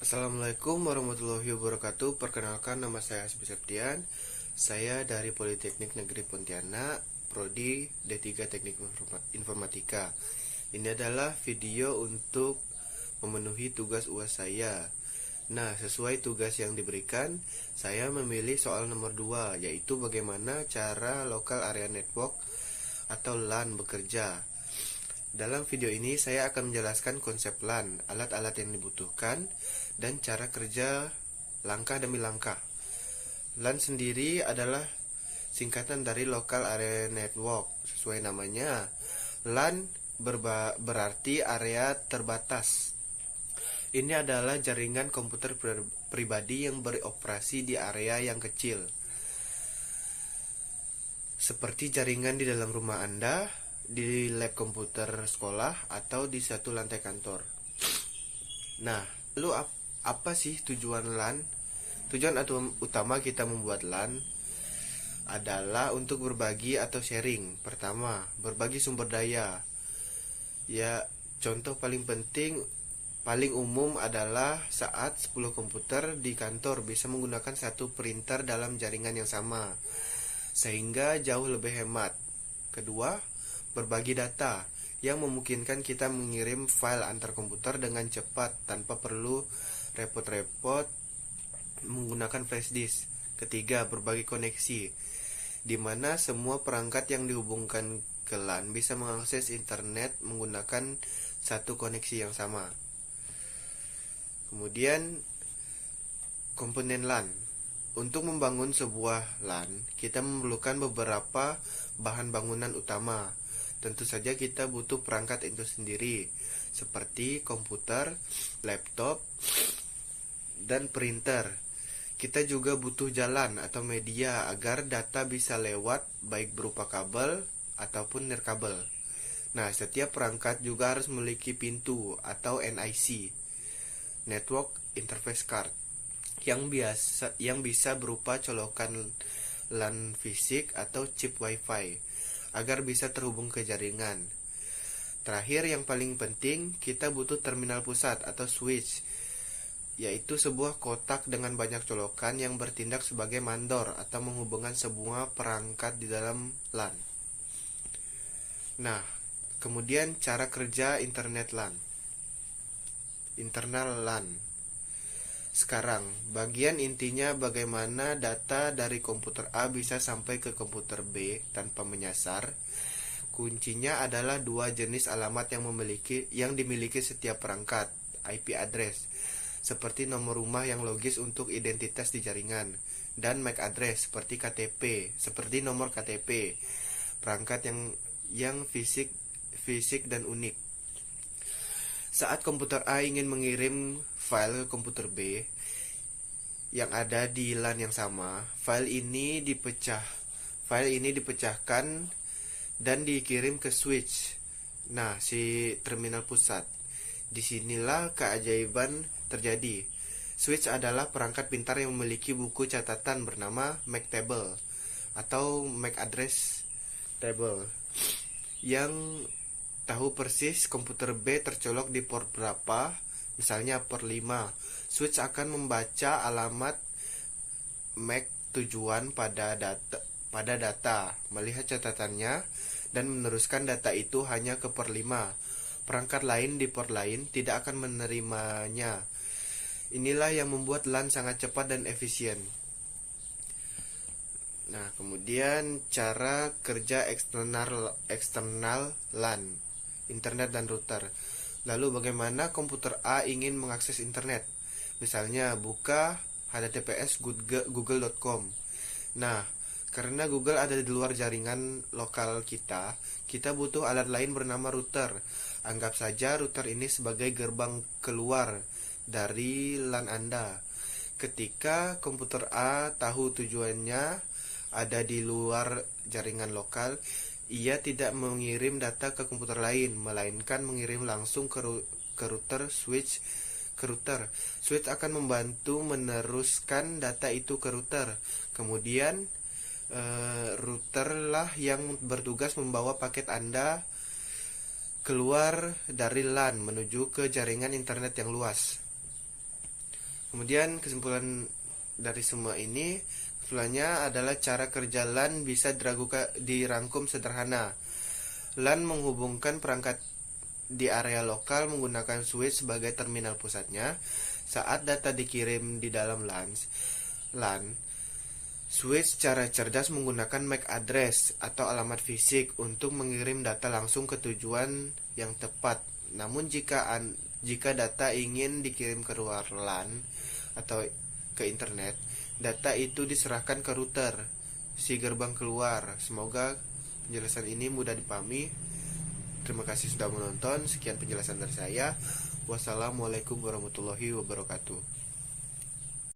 Assalamualaikum warahmatullahi wabarakatuh. Perkenalkan, nama saya Hasbi Septian. Saya dari Politeknik Negeri Pontianak, Prodi D3 Teknik Informatika. Ini adalah video untuk memenuhi tugas UAS saya. Nah, sesuai tugas yang diberikan, saya memilih soal nomor 2, yaitu bagaimana cara Local Area Network atau LAN bekerja. Dalam video ini saya akan menjelaskan konsep LAN, alat-alat yang dibutuhkan, dan cara kerja langkah demi langkah. LAN sendiri adalah singkatan dari Local Area Network. Sesuai namanya, LAN berarti area terbatas. Ini adalah jaringan komputer pribadi yang beroperasi di area yang kecil, seperti jaringan di dalam rumah Anda, di lab komputer sekolah, atau di satu lantai kantor. Nah, lalu apa sih tujuan LAN? Tujuan utama kita membuat LAN adalah untuk berbagi atau sharing. Pertama, berbagi sumber daya. Ya, contoh paling umum adalah saat 10 komputer di kantor bisa menggunakan satu printer dalam jaringan yang sama, sehingga jauh lebih hemat. Kedua, berbagi data yang memungkinkan kita mengirim file antar komputer dengan cepat tanpa perlu repot-repot menggunakan flash disk. Ketiga, berbagi koneksi, di mana semua perangkat yang dihubungkan ke LAN bisa mengakses internet menggunakan satu koneksi yang sama. Kemudian, komponen LAN. Untuk membangun sebuah LAN, kita memerlukan beberapa bahan bangunan utama. Tentu saja kita butuh perangkat itu sendiri, seperti komputer, laptop, dan printer. Kita juga butuh jalan atau media agar data bisa lewat, baik berupa kabel ataupun nirkabel. Nah, setiap perangkat juga harus memiliki pintu atau NIC, Network Interface Card, yang bisa berupa colokan LAN fisik atau chip WiFi agar bisa terhubung ke jaringan. Terakhir, yang paling penting, kita butuh terminal pusat atau switch, yaitu sebuah kotak dengan banyak colokan yang bertindak sebagai mandor atau menghubungkan semua perangkat di dalam LAN. Nah, kemudian cara kerja internet LAN. Internal LAN. Sekarang, bagian intinya bagaimana data dari komputer A bisa sampai ke komputer B tanpa menyasar. Kuncinya adalah dua jenis alamat yang dimiliki setiap perangkat, IP address, seperti nomor rumah yang logis untuk identitas di jaringan, dan MAC address seperti KTP, seperti nomor KTP, perangkat yang fisik dan unik. Saat komputer A ingin mengirim file ke komputer B yang ada di LAN yang sama, file ini dipecahkan dan dikirim ke switch. Nah, si terminal pusat. Disinilah keajaiban terjadi. Switch adalah perangkat pintar yang memiliki buku catatan bernama MAC table atau MAC address table, yang tahu persis komputer B tercolok di port berapa, misalnya port 5. Switch akan membaca alamat MAC tujuan pada data, melihat catatannya, dan meneruskan data itu hanya ke port 5. Perangkat lain di port lain tidak akan menerimanya. Inilah yang membuat LAN sangat cepat dan efisien. Nah, kemudian cara kerja eksternal LAN, internet dan router. Lalu bagaimana komputer A ingin mengakses internet? Misalnya buka https google.com. Nah, karena Google ada di luar jaringan lokal kita butuh alat lain bernama router. Anggap saja router ini sebagai gerbang keluar dari LAN Anda. Ketika komputer A tahu tujuannya ada di luar jaringan lokal, ia tidak mengirim data ke komputer lain, melainkan mengirim langsung ke router switch. Switch akan membantu meneruskan data itu ke router. Kemudian routerlah yang bertugas membawa paket Anda keluar dari LAN menuju ke jaringan internet yang luas. Kemudian kesimpulan dari semua ini, kesimpulannya adalah cara kerja LAN bisa dirangkum sederhana. LAN menghubungkan perangkat di area lokal menggunakan switch sebagai terminal pusatnya. Saat data dikirim di dalam LAN, switch secara cerdas menggunakan MAC address atau alamat fisik untuk mengirim data langsung ke tujuan yang tepat. Namun jika data ingin dikirim ke luar LAN atau ke internet, data itu diserahkan ke router, si gerbang keluar. Semoga penjelasan ini mudah dipahami. Terima kasih sudah menonton. Sekian penjelasan dari saya. Wassalamualaikum warahmatullahi wabarakatuh.